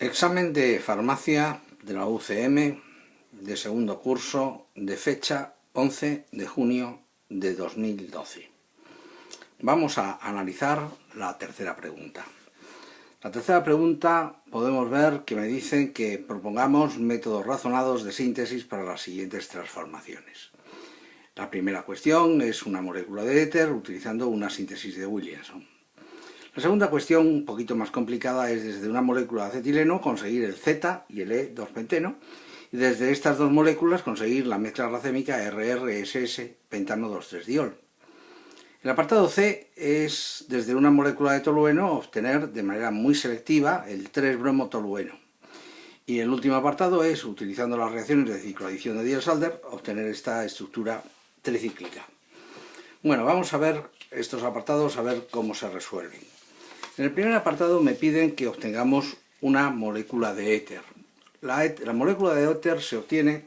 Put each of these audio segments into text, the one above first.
Examen de farmacia de la UCM de segundo curso de fecha 11 de junio de 2012. Vamos a analizar la tercera pregunta. La tercera pregunta podemos ver que me dicen que propongamos métodos razonados de síntesis para las siguientes transformaciones. La primera cuestión es una molécula de éter utilizando una síntesis de Williamson. La segunda cuestión, un poquito más complicada, es desde una molécula de acetileno conseguir el Z y el E2-penteno y desde estas dos moléculas conseguir la mezcla racémica RR-SS pentano 2,3-diol. El apartado C es desde una molécula de tolueno obtener de manera muy selectiva el 3-bromotolueno. Y el último apartado es, utilizando las reacciones de cicloadición de Diels-Alder, obtener esta estructura tricíclica. Bueno, vamos a ver estos apartados, a ver cómo se resuelven. En el primer apartado me piden que obtengamos una molécula de éter. La molécula de éter se obtiene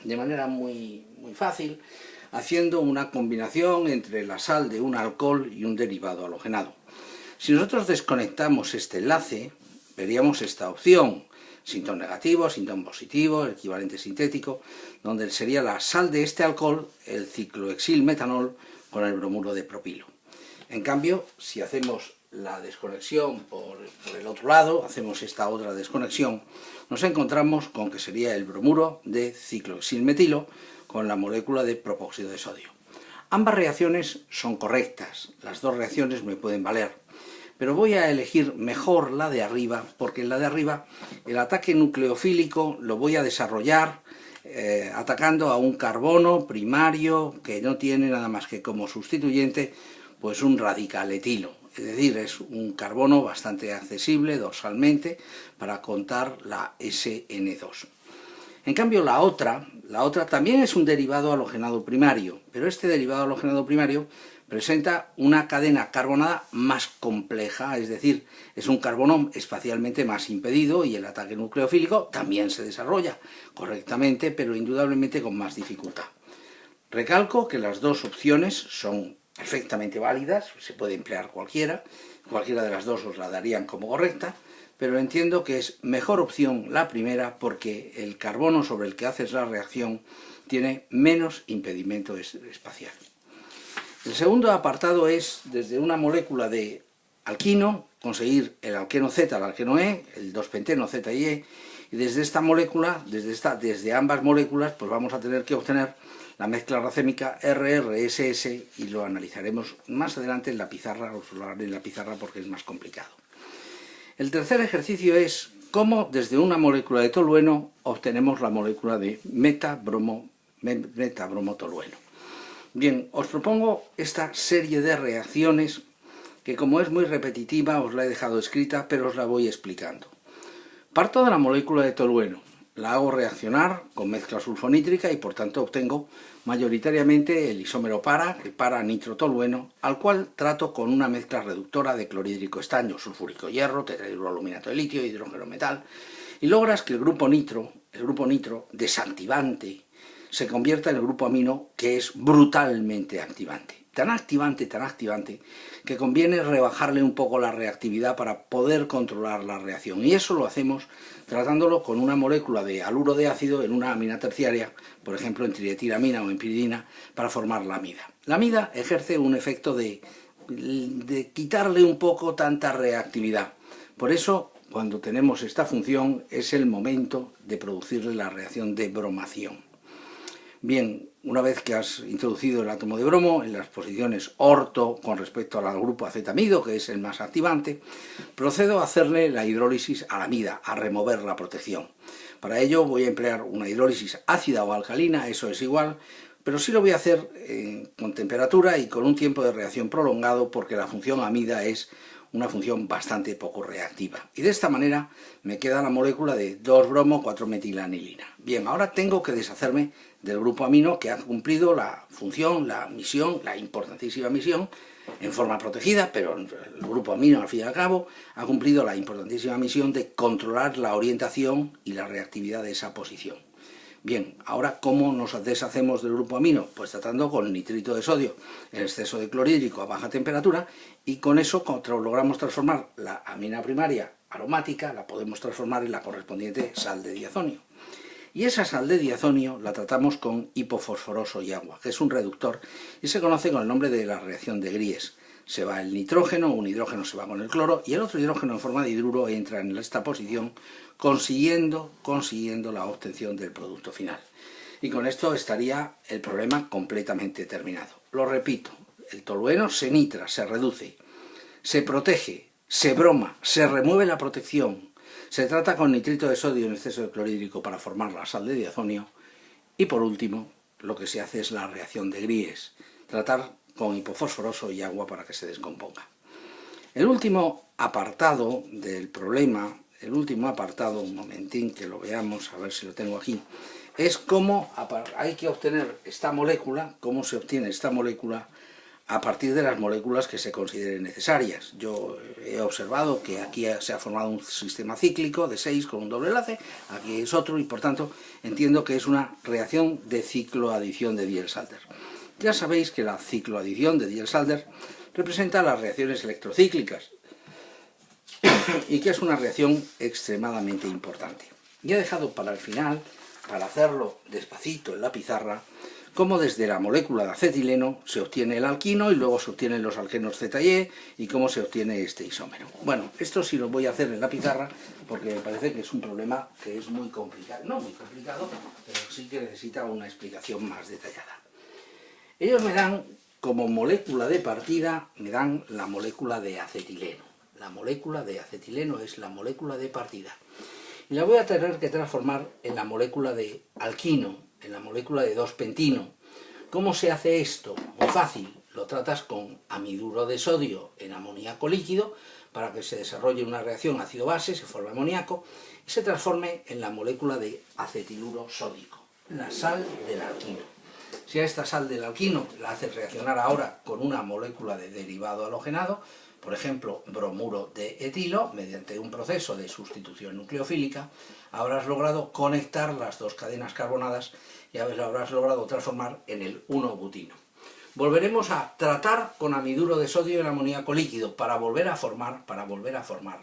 de manera muy fácil haciendo una combinación entre la sal de un alcohol y un derivado halogenado. Si nosotros desconectamos este enlace, veríamos esta opción, sintón negativo, sintón positivo, el equivalente sintético, donde sería la sal de este alcohol, el ciclohexilmetanol, con el bromuro de propilo. En cambio, si hacemos la desconexión por el otro lado, hacemos esta otra desconexión, nos encontramos con que sería el bromuro de ciclohexilmetilo con la molécula de propóxido de sodio. Ambas reacciones son correctas, las dos reacciones me pueden valer, pero voy a elegir mejor la de arriba, porque en la de arriba el ataque nucleofílico lo voy a desarrollar atacando a un carbono primario que no tiene nada más que como sustituyente pues un radical etilo. Es decir, es un carbono bastante accesible dorsalmente para contar la SN2. En cambio, la otra también es un derivado halogenado primario, pero este derivado halogenado primario presenta una cadena carbonada más compleja, es decir, es un carbono espacialmente más impedido y el ataque nucleofílico también se desarrolla correctamente, pero indudablemente con más dificultad. Recalco que las dos opciones son perfectamente válidas, se puede emplear cualquiera de las dos os la darían como correcta, pero entiendo que es mejor opción la primera porque el carbono sobre el que haces la reacción tiene menos impedimento espacial. El segundo apartado es desde una molécula de alquino conseguir el alqueno Z, el alqueno E, el 2-penteno Z y E, y desde esta molécula, desde ambas moléculas, pues vamos a tener que obtener la mezcla racémica RR-SS y lo analizaremos más adelante en la pizarra, os lo haré en la pizarra porque es más complicado. El tercer ejercicio es cómo desde una molécula de tolueno obtenemos la molécula de metabromotolueno. Bien, os propongo esta serie de reacciones que como es muy repetitiva os la he dejado escrita, pero os la voy explicando. Parto de la molécula de tolueno, la hago reaccionar con mezcla sulfonítrica y por tanto obtengo mayoritariamente el isómero para, el para-nitrotolueno, al cual trato con una mezcla reductora de clorhídrico estaño, sulfúrico hierro, tetrahidroaluminato de litio, hidrógeno metal, y logras que el grupo nitro desactivante, se convierta en el grupo amino que es brutalmente activante. Tan activante, que conviene rebajarle un poco la reactividad para poder controlar la reacción. Y eso lo hacemos tratándolo con una molécula de haluro de ácido en una amina terciaria, por ejemplo en trietilamina o en piridina, para formar la amida. La amida ejerce un efecto de quitarle un poco tanta reactividad. Por eso, cuando tenemos esta función, es el momento de producirle la reacción de bromación. Bien, una vez que has introducido el átomo de bromo en las posiciones orto con respecto al grupo acetamido, que es el más activante, procedo a hacerle la hidrólisis a la amida, a remover la protección. Para ello voy a emplear una hidrólisis ácida o alcalina, eso es igual, pero sí lo voy a hacer con temperatura y con un tiempo de reacción prolongado porque la función amida es una función bastante poco reactiva. Y de esta manera me queda la molécula de 2-bromo-4-metilanilina. Bien, ahora tengo que deshacerme del grupo amino que ha cumplido la función, la misión, la importantísima misión, en forma protegida, pero el grupo amino al fin y al cabo ha cumplido la importantísima misión de controlar la orientación y la reactividad de esa posición. Bien, ahora ¿cómo nos deshacemos del grupo amino? Pues tratando con nitrito de sodio en exceso de clorhídrico a baja temperatura y con eso logramos transformar la amina primaria aromática, la podemos transformar en la correspondiente sal de diazonio. Y esa sal de diazonio la tratamos con hipofosforoso y agua, que es un reductor y se conoce con el nombre de la reacción de Gries. Se va el nitrógeno, un hidrógeno se va con el cloro y el otro hidrógeno en forma de hidruro entra en esta posición consiguiendo la obtención del producto final. Y con esto estaría el problema completamente terminado. Lo repito, el tolueno se nitra, se reduce, se protege, se broma, se remueve la protección, se trata con nitrito de sodio en exceso de clorhídrico para formar la sal de diazonio y por último lo que se hace es la reacción de Gries, tratar con hipofosforoso y agua para que se descomponga. El último apartado del problema, un momentín que lo veamos, a ver si lo tengo aquí, es cómo hay que obtener esta molécula, cómo se obtiene esta molécula a partir de las moléculas que se consideren necesarias. Yo he observado que aquí se ha formado un sistema cíclico de 6 con un doble enlace, aquí es otro y por tanto entiendo que es una reacción de cicloadición de Diels-Alder. Ya sabéis que la cicloadición de Diels-Alder representa las reacciones electrocíclicas y que es una reacción extremadamente importante. Y he dejado para el final, para hacerlo despacito en la pizarra, cómo desde la molécula de acetileno se obtiene el alquino y luego se obtienen los alquenos ZY y cómo se obtiene este isómero. Bueno, esto sí lo voy a hacer en la pizarra porque me parece que es un problema que es muy complicado. No muy complicado, pero sí que necesita una explicación más detallada. Ellos me dan como molécula de partida, me dan la molécula de acetileno. La molécula de acetileno es la molécula de partida. Y la voy a tener que transformar en la molécula de alquino, en la molécula de 2-pentino. ¿Cómo se hace esto? Muy fácil, lo tratas con amiduro de sodio en amoníaco líquido para que se desarrolle una reacción ácido-base, se forme amoníaco y se transforme en la molécula de acetiluro sódico, la sal del alquino. Si a esta sal del alquino la haces reaccionar ahora con una molécula de derivado halogenado, por ejemplo, bromuro de etilo, mediante un proceso de sustitución nucleofílica, habrás logrado conectar las dos cadenas carbonadas y habrás logrado transformar en el 1-butino. Volveremos a tratar con amiduro de sodio en amoníaco líquido para volver a formar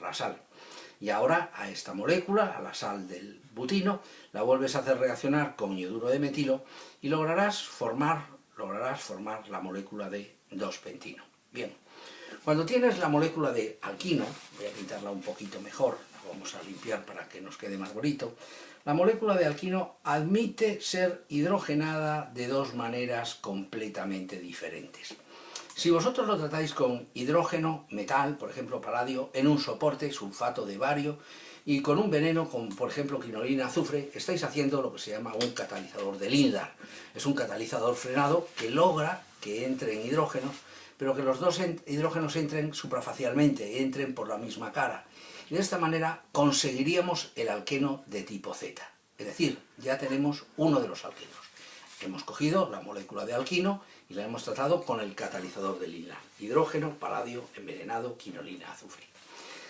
la sal. Y ahora a esta molécula, a la sal del butino, la vuelves a hacer reaccionar con ioduro de metilo y lograrás formar la molécula de 2-pentino. Bien. Cuando tienes la molécula de alquino, voy a pintarla un poquito mejor, la vamos a limpiar para que nos quede más bonito, la molécula de alquino admite ser hidrogenada de dos maneras completamente diferentes. Si vosotros lo tratáis con hidrógeno, metal, por ejemplo paladio, en un soporte, sulfato de bario, y con un veneno, como por ejemplo quinolina, azufre, estáis haciendo lo que se llama un catalizador de Lindlar. Es un catalizador frenado que logra que entren hidrógenos, pero que los dos hidrógenos entren suprafacialmente, entren por la misma cara. Y de esta manera conseguiríamos el alqueno de tipo Z. Es decir, ya tenemos uno de los alquenos. Hemos cogido la molécula de alquino y la hemos tratado con el catalizador de Lindlar. Hidrógeno, paladio, envenenado, quinolina, azufre.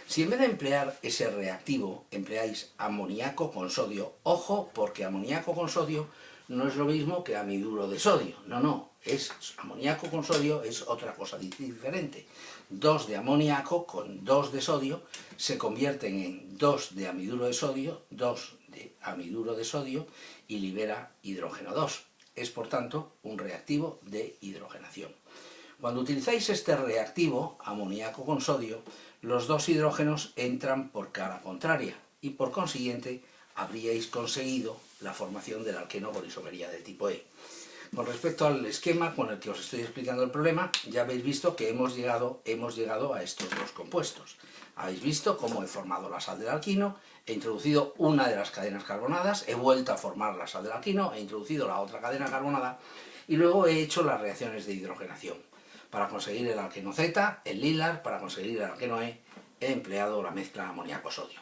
Si en vez de emplear ese reactivo empleáis amoníaco con sodio, ojo, porque amoníaco con sodio no es lo mismo que amiduro de sodio. No, es amoníaco con sodio, es otra cosa diferente. 2 de amoníaco con 2 de sodio se convierten en 2 de amiduro de sodio, y libera hidrógeno 2. Es por tanto un reactivo de hidrogenación. Cuando utilizáis este reactivo, amoníaco con sodio, los dos hidrógenos entran por cara contraria y por consiguiente habríais conseguido la formación del alqueno por isomería del tipo E. Con respecto al esquema con el que os estoy explicando el problema, ya habéis visto que hemos llegado a estos dos compuestos. Habéis visto cómo he formado la sal del alquino, he introducido una de las cadenas carbonadas, he vuelto a formar la sal del alquino, he introducido la otra cadena carbonada y luego he hecho las reacciones de hidrogenación. Para conseguir el alqueno Z, el Lindlar, para conseguir el alqueno E, he empleado la mezcla amoníaco-sodio.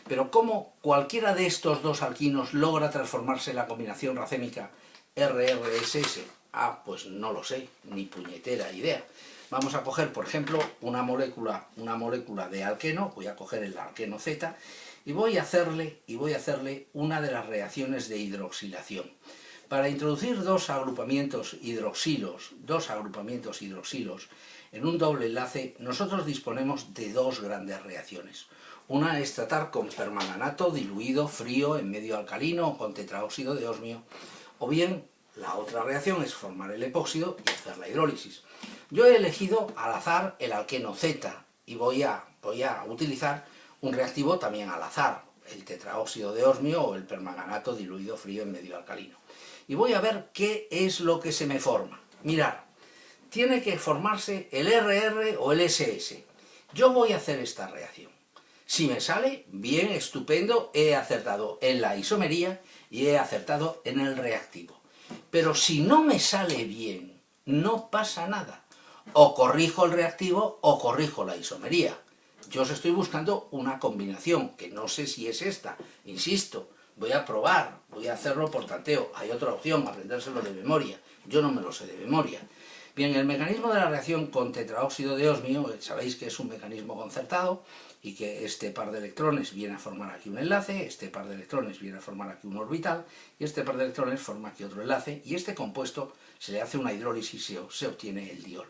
Pero ¿cómo cualquiera de estos dos alquinos logra transformarse en la combinación racémica RRSS? Ah, pues no lo sé, ni puñetera idea. Vamos a coger, por ejemplo, una molécula de alqueno, voy a coger el alqueno Z, y voy a hacerle una de las reacciones de hidroxilación. Para introducir dos agrupamientos hidroxilos en un doble enlace nosotros disponemos de dos grandes reacciones. Una es tratar con permanganato diluido frío en medio alcalino o con tetraóxido de osmio, o bien la otra reacción es formar el epóxido y hacer la hidrólisis. Yo he elegido al azar el alqueno Z y voy a utilizar un reactivo también al azar, el tetraóxido de osmio o el permanganato diluido frío en medio alcalino. Y voy a ver qué es lo que se me forma. Mirad, tiene que formarse el RR o el SS. Yo voy a hacer esta reacción. Si me sale, bien, estupendo, he acertado en la isomería y he acertado en el reactivo. Pero si no me sale bien, no pasa nada. O corrijo el reactivo o corrijo la isomería. Yo os estoy buscando una combinación, que no sé si es esta, insisto, voy a probar, voy a hacerlo por tanteo. Hay otra opción, aprendérselo de memoria, yo no me lo sé de memoria. Bien, el mecanismo de la reacción con tetraóxido de osmio, sabéis que es un mecanismo concertado y que este par de electrones viene a formar aquí un enlace, este par de electrones viene a formar aquí un orbital y este par de electrones forma aquí otro enlace y este compuesto se le hace una hidrólisis y se obtiene el diol.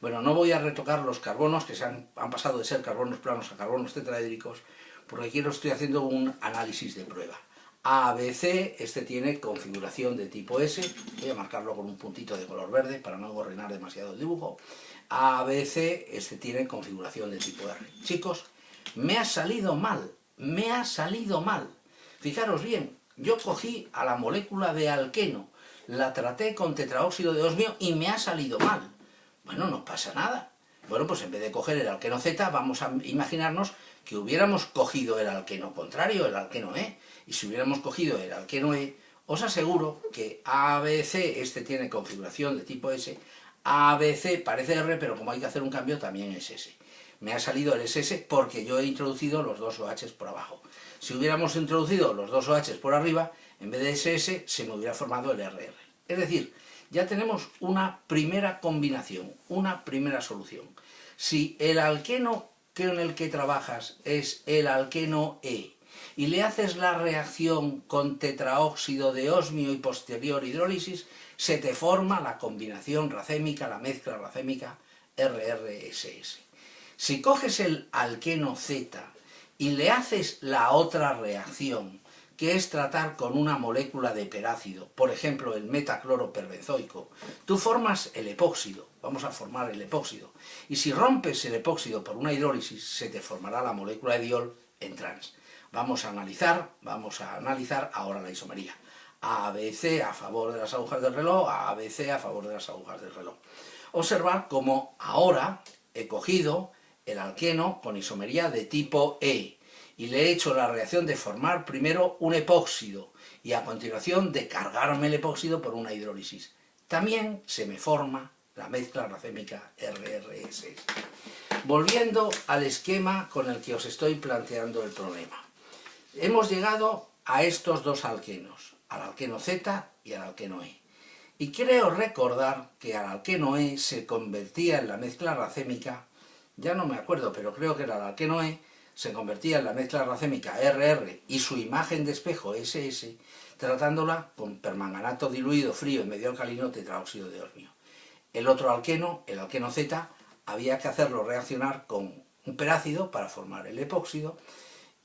Bueno, no voy a retocar los carbonos que han pasado de ser carbonos planos a carbonos tetraédricos porque aquí estoy haciendo un análisis de prueba. ABC, este tiene configuración de tipo S, voy a marcarlo con un puntito de color verde para no gorrinar demasiado el dibujo. ABC, este tiene configuración de tipo R. Chicos, me ha salido mal, me ha salido mal. Fijaros bien, yo cogí a la molécula de alqueno, la traté con tetraóxido de osmio y me ha salido mal. Bueno, no pasa nada. Bueno, pues en vez de coger el alqueno Z, vamos a imaginarnos que hubiéramos cogido el alqueno contrario, el alqueno E, y si hubiéramos cogido el alqueno E, os aseguro que ABC, este tiene configuración de tipo S, ABC parece R, pero como hay que hacer un cambio también es S. Me ha salido el SS porque yo he introducido los dos OH por abajo. Si hubiéramos introducido los dos OH por arriba, en vez de SS se me hubiera formado el RR. Es decir, ya tenemos una primera combinación, una primera solución. Si el alqueno con el que trabajas es el alqueno E y le haces la reacción con tetraóxido de osmio y posterior hidrólisis, se te forma la combinación racémica, la mezcla racémica RRSS. Si coges el alqueno Z y le haces la otra reacción, que es tratar con una molécula de perácido, por ejemplo el metacloroperbenzoico, tú formas el epóxido, vamos a formar el epóxido, y si rompes el epóxido por una hidrólisis, se te formará la molécula de diol en trans. Vamos a analizar ahora la isomería. ABC a favor de las agujas del reloj, ABC a favor de las agujas del reloj. Observar cómo ahora he cogido el alqueno con isomería de tipo E, y le he hecho la reacción de formar primero un epóxido y a continuación de cargarme el epóxido por una hidrólisis. También se me forma la mezcla racémica RRSS. Volviendo al esquema con el que os estoy planteando el problema. Hemos llegado a estos dos alquenos, al alqueno Z y al alqueno E. Y creo recordar que al alqueno E se convertía en la mezcla racémica, ya no me acuerdo, pero creo que era el alqueno E, se convertía en la mezcla racémica RR y su imagen de espejo SS, tratándola con permanganato diluido frío en medio alcalino tetraóxido de osmio. El otro alqueno, el alqueno Z, había que hacerlo reaccionar con un perácido para formar el epóxido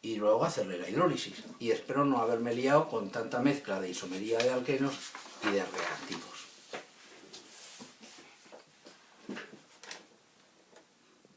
y luego hacerle la hidrólisis. Y espero no haberme liado con tanta mezcla de isomería de alquenos y de reactivos.